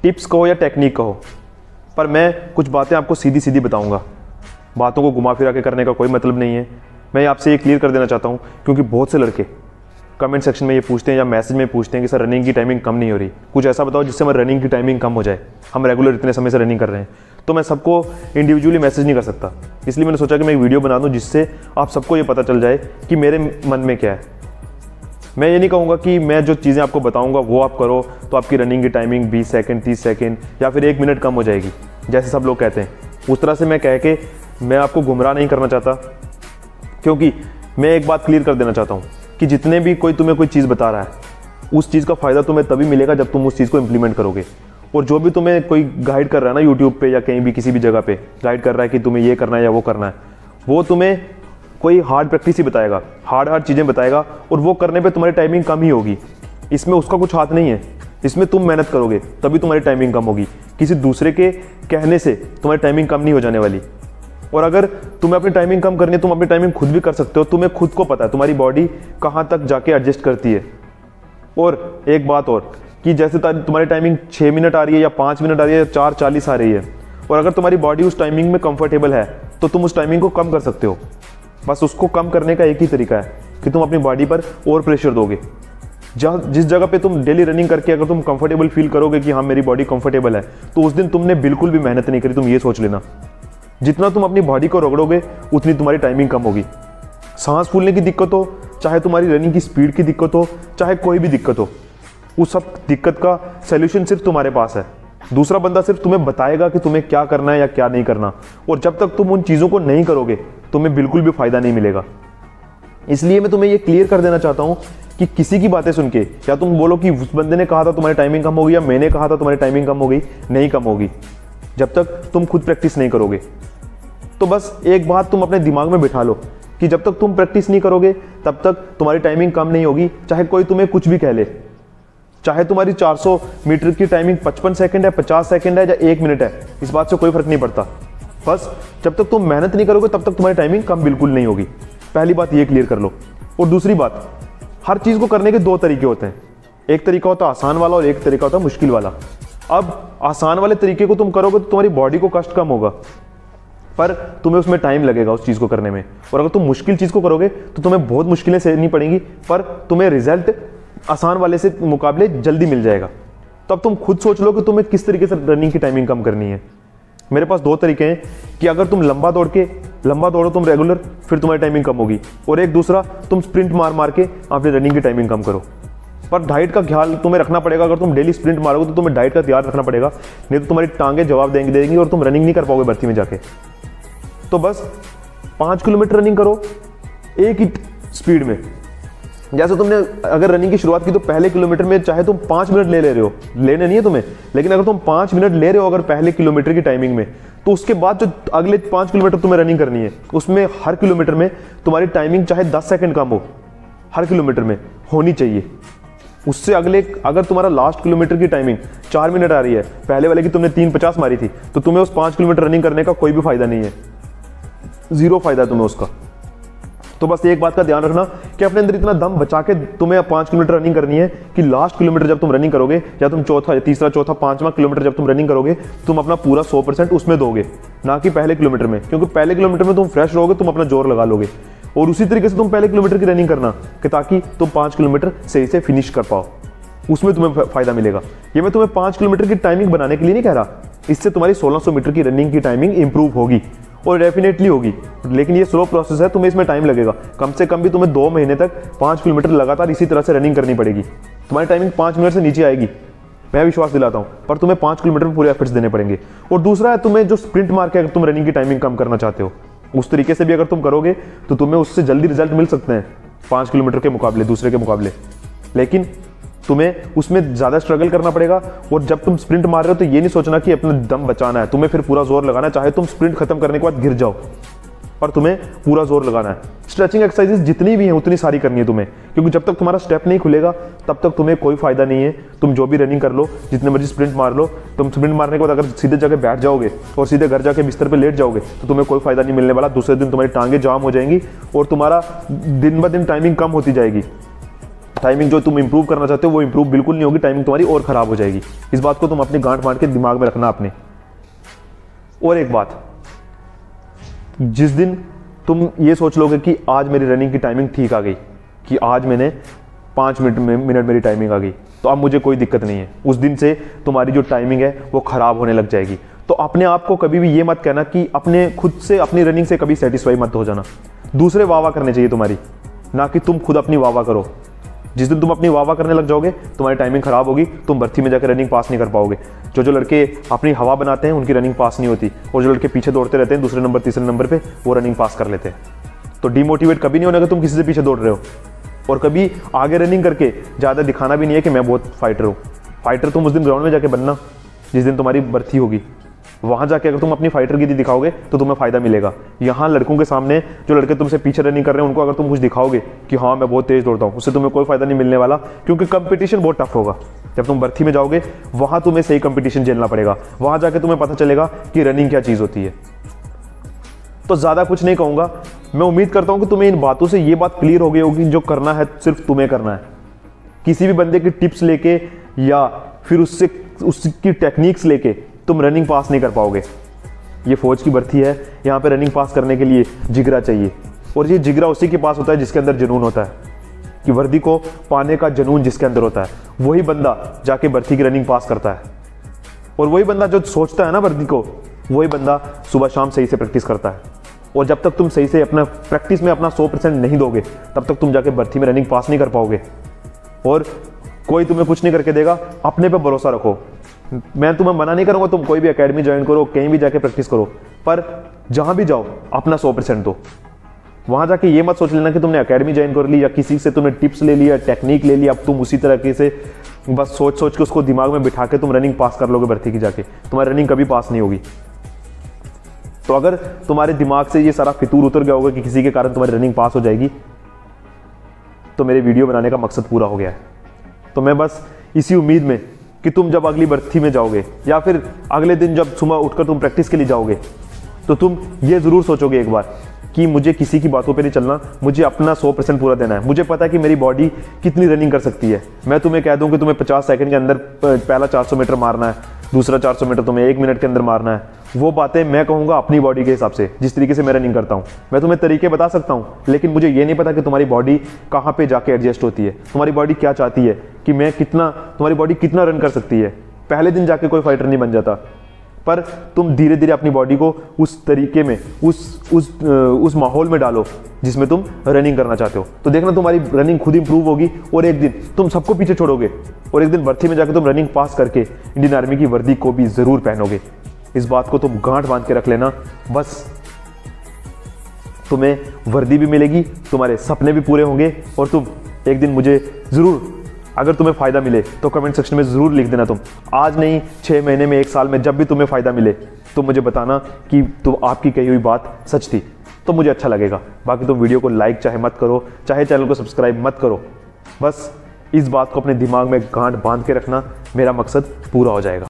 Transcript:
Tips कहो या technique कहो, पर मैं कुछ बातें आपको सीधी सीधी बताऊंगा। बातों को घुमा फिरा के करने का कोई मतलब नहीं है। मैं आपसे ये क्लियर कर देना चाहता हूँ, क्योंकि बहुत से लड़के कमेंट सेक्शन में ये पूछते हैं या मैसेज में पूछते हैं कि सर रनिंग की टाइमिंग कम नहीं हो रही, कुछ ऐसा बताओ जिससे हमारी रनिंग की टाइमिंग कम हो जाए, हम रेगुलर इतने समय से रनिंग कर रहे हैं। तो मैं सबको इंडिविजुअली मैसेज नहीं कर सकता, इसलिए मैंने सोचा कि मैं एक वीडियो बना दूं जिससे आप सबको ये पता चल जाए कि मेरे मन में क्या है। मैं ये नहीं कहूँगा कि मैं जो चीज़ें आपको बताऊँगा वो आप करो तो आपकी रनिंग की टाइमिंग 20 सेकंड 30 सेकंड या फिर 1 मिनट कम हो जाएगी, जैसे सब लोग कहते हैं। उस तरह से मैं कह के मैं आपको गुमराह नहीं करना चाहता, क्योंकि मैं एक बात क्लियर कर देना चाहता हूँ कि जितने भी कोई तुम्हें कोई चीज़ बता रहा है उस चीज़ का फ़ायदा तुम्हें तभी मिलेगा जब तुम उस चीज़ को इम्प्लीमेंट करोगे। और जो भी तुम्हें कोई गाइड कर रहा है ना यूट्यूब पे या कहीं भी किसी भी जगह पे गाइड कर रहा है कि तुम्हें ये करना है या वो करना है, वो तुम्हें कोई हार्ड प्रैक्टिस ही बताएगा, हार्ड चीज़ें बताएगा, और वो करने पे तुम्हारी टाइमिंग कम ही होगी। इसमें उसका कुछ हाथ नहीं है, इसमें तुम मेहनत करोगे तभी तुम्हारी टाइमिंग कम होगी। किसी दूसरे के कहने से तुम्हारी टाइमिंग कम नहीं हो जाने वाली। और अगर तुम्हें अपनी टाइमिंग कम करनी है, तुम अपनी टाइमिंग खुद भी कर सकते हो। तुम्हें खुद को पता है तुम्हारी बॉडी कहाँ तक जाके एडजस्ट करती है। और एक बात और कि जैसे तुम्हारी टाइमिंग 6 मिनट आ रही है या 5 मिनट आ रही है या 4:40 आ रही है, और अगर तुम्हारी बॉडी उस टाइमिंग में कंफर्टेबल है तो तुम उस टाइमिंग को कम कर सकते हो। बस उसको कम करने का एक ही तरीका है कि तुम अपनी बॉडी पर और प्रेशर दोगे। जिस जगह पे तुम डेली रनिंग करके अगर तुम कंफर्टेबल फील करोगे कि हाँ मेरी बॉडी कंफर्टेबल है, तो उस दिन तुमने बिल्कुल भी मेहनत नहीं करी। तुम ये सोच लेना, जितना तुम अपनी बॉडी को रगड़ोगे उतनी तुम्हारी टाइमिंग कम होगी। सांस फूलने की दिक्कत हो, चाहे तुम्हारी रनिंग की स्पीड की दिक्कत हो, चाहे कोई भी दिक्कत हो, उस सब दिक्कत का सलूशन सिर्फ तुम्हारे पास है। दूसरा बंदा सिर्फ तुम्हें बताएगा कि तुम्हें क्या करना है या क्या नहीं करना, और जब तक तुम उन चीज़ों को नहीं करोगे तुम्हें बिल्कुल भी फायदा नहीं मिलेगा। इसलिए मैं तुम्हें ये क्लियर कर देना चाहता हूँ कि किसी की बातें सुन के या तुम बोलो कि उस बंदे ने कहा था तुम्हारी टाइमिंग कम होगी या मैंने कहा था तुम्हारी टाइमिंग कम हो गई, नहीं कम होगी जब तक तुम खुद प्रैक्टिस नहीं करोगे। तो बस एक बात तुम अपने दिमाग में बिठा लो कि जब तक तुम प्रैक्टिस नहीं करोगे तब तक तुम्हारी टाइमिंग कम नहीं होगी। चाहे कोई तुम्हें कुछ भी कह ले, चाहे तुम्हारी 400 मीटर की टाइमिंग 55 सेकंड है, 50 सेकंड है या 1 मिनट है, इस बात से कोई फर्क नहीं पड़ता। बस जब तक तुम मेहनत नहीं करोगे तब तक तुम्हारी टाइमिंग कम बिल्कुल नहीं होगी। पहली बात ये क्लियर कर लो। और दूसरी बात, हर चीज़ को करने के 2 तरीके होते हैं। एक तरीका होता है आसान वाला और एक तरीका होता है मुश्किल वाला। अब आसान वाले तरीके को तुम करोगे तो तुम्हारी बॉडी को कष्ट कम होगा, पर तुम्हें उसमें टाइम लगेगा उस चीज़ को करने में। और अगर तुम मुश्किल चीज़ को करोगे तो तुम्हें बहुत मुश्किलें सहनी पड़ेंगी, पर तुम्हें रिजल्ट आसान वाले से मुकाबले जल्दी मिल जाएगा। तो अब तुम खुद सोच लो कि तुम्हें किस तरीके से रनिंग की टाइमिंग कम करनी है। मेरे पास 2 तरीके हैं कि अगर तुम लंबा दौड़ो तुम रेगुलर, फिर तुम्हारी टाइमिंग कम होगी, और एक दूसरा तुम स्प्रिंट मार के अपनी रनिंग की टाइमिंग कम करो। पर डाइट का ख्याल तुम्हें रखना पड़ेगा। अगर तुम डेली स्प्रिंट मारोगे तो तुम्हें डाइट का ध्यान रखना पड़ेगा, नहीं तो तुम्हारी टांगें जवाब देंगी और तुम रनिंग नहीं कर पाओगे भर्ती में जाके। तो बस 5 किलोमीटर रनिंग करो एक ही स्पीड में। जैसे तुमने अगर रनिंग की शुरुआत की तो पहले किलोमीटर में चाहे तुम 5 मिनट ले रहे हो, लेने नहीं है तुम्हें, लेकिन अगर तुम 5 मिनट ले रहे हो अगर पहले किलोमीटर की टाइमिंग में, तो उसके बाद जो अगले 5 किलोमीटर तुम्हें रनिंग करनी है उसमें हर किलोमीटर में तुम्हारी टाइमिंग चाहे 10 सेकंड कम हो, हर किलोमीटर में होनी चाहिए। उससे अगले अगर तुम्हारा लास्ट किलोमीटर की टाइमिंग 4 मिनट आ रही है, पहले वाले की तुमने 3:50 मारी थी, तो तुम्हें उस 5 किलोमीटर रनिंग करने का कोई भी फायदा नहीं है, 0 फायदा है तुम्हें उसका। तो बस एक बात का ध्यान रखना कि अपने अंदर इतना दम बचा के तुम्हें 5 किलोमीटर रनिंग करनी है कि लास्ट किलोमीटर जब तुम रनिंग करोगे, या तुम चौथा, तीसरा, चौथा, 5वां किलोमीटर जब तुम रनिंग करोगे, तुम अपना पूरा 100% उसमें दोगे, ना कि पहले किलोमीटर में। क्योंकि पहले किलोमीटर में तुम फ्रेश रहोगे, तुम अपना जोर लगा लोगे। और उसी तरीके से तुम पहले किलोमीटर की रनिंग करना कि ताकि तुम 5 किलोमीटर सही से फिनिश कर पाओ, उसमें तुम्हें फायदा मिलेगा। ये मैं तुम्हें 5 किलोमीटर की टाइमिंग बनाने के लिए नहीं कह रहा, इससे तुम्हारी 1600 मीटर की रनिंग की टाइमिंग इंप्रूव होगी और डेफिनेटली होगी। लेकिन ये स्लो प्रोसेस है, तुम्हें इसमें टाइम लगेगा। कम से कम भी तुम्हें 2 महीने तक 5 किलोमीटर लगातार इसी तरह से रनिंग करनी पड़ेगी। तुम्हारी टाइमिंग 5 मिनट से नीचे आएगी, मैं विश्वास दिलाता हूँ, पर तुम्हें 5 किलोमीटर में पूरे एफर्ट्स देने पड़ेंगे। और दूसरा है, तुम्हें जो स्प्रिंट मार के अगर तुम रनिंग की टाइमिंग कम करना चाहते हो, उस तरीके से भी अगर तुम करोगे तो तुम्हें उससे जल्दी रिजल्ट मिल सकते हैं 5 किलोमीटर के मुकाबले, दूसरे के मुकाबले। लेकिन तुम्हें उसमें ज़्यादा स्ट्रगल करना पड़ेगा। और जब तुम स्प्रिंट मार रहे हो तो ये नहीं सोचना कि अपना दम बचाना है, तुम्हें फिर पूरा जोर लगाना है। चाहे तुम स्प्रिंट खत्म करने के बाद गिर जाओ, पर तुम्हें पूरा जोर लगाना है। स्ट्रेचिंग एक्सरसाइजेस जितनी भी हैं उतनी सारी करनी है तुम्हें, क्योंकि जब तक तुम्हारा स्टेप नहीं खुलेगा तब तक तुम्हें कोई फायदा नहीं है। तुम जो भी रनिंग कर लो, जितने मर्जी स्प्रिंट मार लो, तुम स्प्रिंट मारने के बाद अगर सीधे जगह बैठ जाओगे और सीधे घर जाके बिस्तर पे लेट जाओगे तो तुम्हें कोई फायदा नहीं मिलने वाला। दूसरे दिन तुम्हारी टांगें जाम हो जाएंगी और तुम्हारा दिन ब दिन टाइमिंग कम होती जाएगी। टाइमिंग जो तुम इंप्रूव करना चाहते हो वो इंप्रूव बिल्कुल नहीं होगी, टाइमिंग तुम्हारी और ख़राब हो जाएगी। इस बात को तुम अपनी गांठ बांध के दिमाग में रखना अपने। और एक बात, जिस दिन तुम ये सोच लोगे कि आज मेरी रनिंग की टाइमिंग ठीक आ गई, कि आज मैंने 5 मिनट मेरी टाइमिंग आ गई, तो अब मुझे कोई दिक्कत नहीं है, उस दिन से तुम्हारी जो टाइमिंग है वो ख़राब होने लग जाएगी। तो अपने आप को कभी भी ये मत कहना कि अपने खुद से अपनी रनिंग से कभी सेटिस्फाई मत हो जाना। दूसरे वाह वाह करने चाहिए तुम्हारी, ना कि तुम खुद अपनी वाह वाह करो। जिस दिन तुम अपनी वाह वाह करने लग जाओगे तुम्हारी टाइमिंग ख़राब होगी, तुम भर्ती में जाकर रनिंग पास नहीं कर पाओगे। जो लड़के अपनी हवा बनाते हैं उनकी रनिंग पास नहीं होती, और जो लड़के पीछे दौड़ते रहते हैं दूसरे नंबर तीसरे नंबर पे, वो रनिंग पास कर लेते हैं। तो डिमोटिवेट कभी नहीं होना कि तुम किसी से पीछे दौड़ रहे हो, और कभी आगे रनिंग करके ज़्यादा दिखाना भी नहीं है कि मैं बहुत फाइटर हूँ। फाइटर तुम उस दिन ग्राउंड में जाके बनना जिस दिन तुम्हारी भर्ती होगी। वहाँ जाके अगर तुम अपनी फाइटर गिरी दिखाओगे तो तुम्हें फ़ायदा मिलेगा। यहाँ लड़कों के सामने जो लड़के तुमसे पीछे रनिंग कर रहे हैं उनको अगर तुम कुछ दिखाओगे कि हाँ मैं बहुत तेज़ दौड़ता हूँ, उससे तुम्हें कोई फ़ायदा नहीं मिलने वाला, क्योंकि कंपटीशन बहुत टफ होगा। जब तुम भर्ती में जाओगे वहाँ तुम्हें सही कंपटीशन झेलना पड़ेगा, वहाँ जाके तुम्हें पता चलेगा कि रनिंग क्या चीज़ होती है। तो ज़्यादा कुछ नहीं कहूँगा, मैं उम्मीद करता हूँ कि तुम्हें इन बातों से ये बात क्लियर हो गई होगी, जो करना है सिर्फ तुम्हें करना है। किसी भी बंदे की टिप्स लेके या फिर उसकी टेक्निक्स लेके तुम रनिंग पास नहीं कर पाओगे। ये फौज की भर्ती है, यहाँ पे रनिंग पास करने के लिए जिगरा चाहिए, और ये जिगरा उसी के पास होता है जिसके अंदर जुनून होता है, कि वर्दी को पाने का जुनून जिसके अंदर होता है वही बंदा जाके भर्ती की रनिंग पास करता है। और वही बंदा जो सोचता है ना वर्दी को, वही बंदा सुबह शाम सही से प्रैक्टिस करता है। और जब तक तुम सही से अपना प्रैक्टिस में अपना 100% नहीं दोगे तब तक तुम जाके भर्ती में रनिंग पास नहीं कर पाओगे, और कोई तुम्हें कुछ नहीं करके देगा। अपने पे भरोसा रखो। मैं तुम्हें मना नहीं करूंगा तुम कोई भी एकेडमी ज्वाइन करो, कहीं भी जाके प्रैक्टिस करो, पर जहां भी जाओ अपना 100% दो। वहां जाके ये मत सोच लेना कि तुमने एकेडमी ज्वाइन कर ली या किसी से तुमने टिप्स ले लिया, टेक्निक ले लिया, अब तुम उसी तरीके से बस सोच के उसको दिमाग में बिठा के तुम रनिंग पास कर लोगे भर्ती की जाके, तुम्हारी रनिंग कभी पास नहीं होगी। तो अगर तुम्हारे दिमाग से ये सारा फितूर उतर गया होगा कि किसी के कारण तुम्हारी रनिंग पास हो जाएगी, तो मेरे वीडियो बनाने का मकसद पूरा हो गया है। तो मैं बस इसी उम्मीद में कि तुम जब अगली भर्ती में जाओगे या फिर अगले दिन जब सुबह उठकर तुम प्रैक्टिस के लिए जाओगे, तो तुम ये ज़रूर सोचोगे एक बार कि मुझे किसी की बातों पे नहीं चलना, मुझे अपना 100% पूरा देना है। मुझे पता है कि मेरी बॉडी कितनी रनिंग कर सकती है। मैं तुम्हें कह दूं कि तुम्हें 50 सेकंड के अंदर पहला 400 मीटर मारना है, दूसरा 400 मीटर तुम्हें 1 मिनट के अंदर मारना है, वो बातें मैं कहूँगा अपनी बॉडी के हिसाब से, जिस तरीके से मैं रनिंग करता हूँ। मैं तुम्हें तरीके बता सकता हूँ, लेकिन मुझे ये नहीं पता कि तुम्हारी बॉडी कहाँ पे जाके एडजस्ट होती है, तुम्हारी बॉडी क्या चाहती है, कि मैं कितना, तुम्हारी बॉडी कितना रन कर सकती है। पहले दिन जाके कोई फाइटर नहीं बन जाता, पर तुम धीरे धीरे अपनी बॉडी को उस तरीके में, उस माहौल में डालो जिसमें तुम रनिंग करना चाहते हो। तो देखना तुम्हारी रनिंग खुद इंप्रूव होगी, और एक दिन तुम सबको पीछे छोड़ोगे, और एक दिन भर्ती में जाकर तुम रनिंग पास करके इंडियन आर्मी की वर्दी को भी ज़रूर पहनोगे। इस बात को तुम गांठ बांध के रख लेना। बस तुम्हें वर्दी भी मिलेगी, तुम्हारे सपने भी पूरे होंगे, और तुम एक दिन मुझे ज़रूर, अगर तुम्हें फ़ायदा मिले तो कमेंट सेक्शन में ज़रूर लिख देना। तुम आज नहीं, 6 महीने में, 1 साल में, जब भी तुम्हें फ़ायदा मिले तो मुझे बताना कि तुम आपकी कही हुई बात सच थी, तो मुझे अच्छा लगेगा। बाकी तुम वीडियो को लाइक चाहे मत करो, चाहे चैनल को सब्सक्राइब मत करो, बस इस बात को अपने दिमाग में गांठ बांध के रखना, मेरा मकसद पूरा हो जाएगा।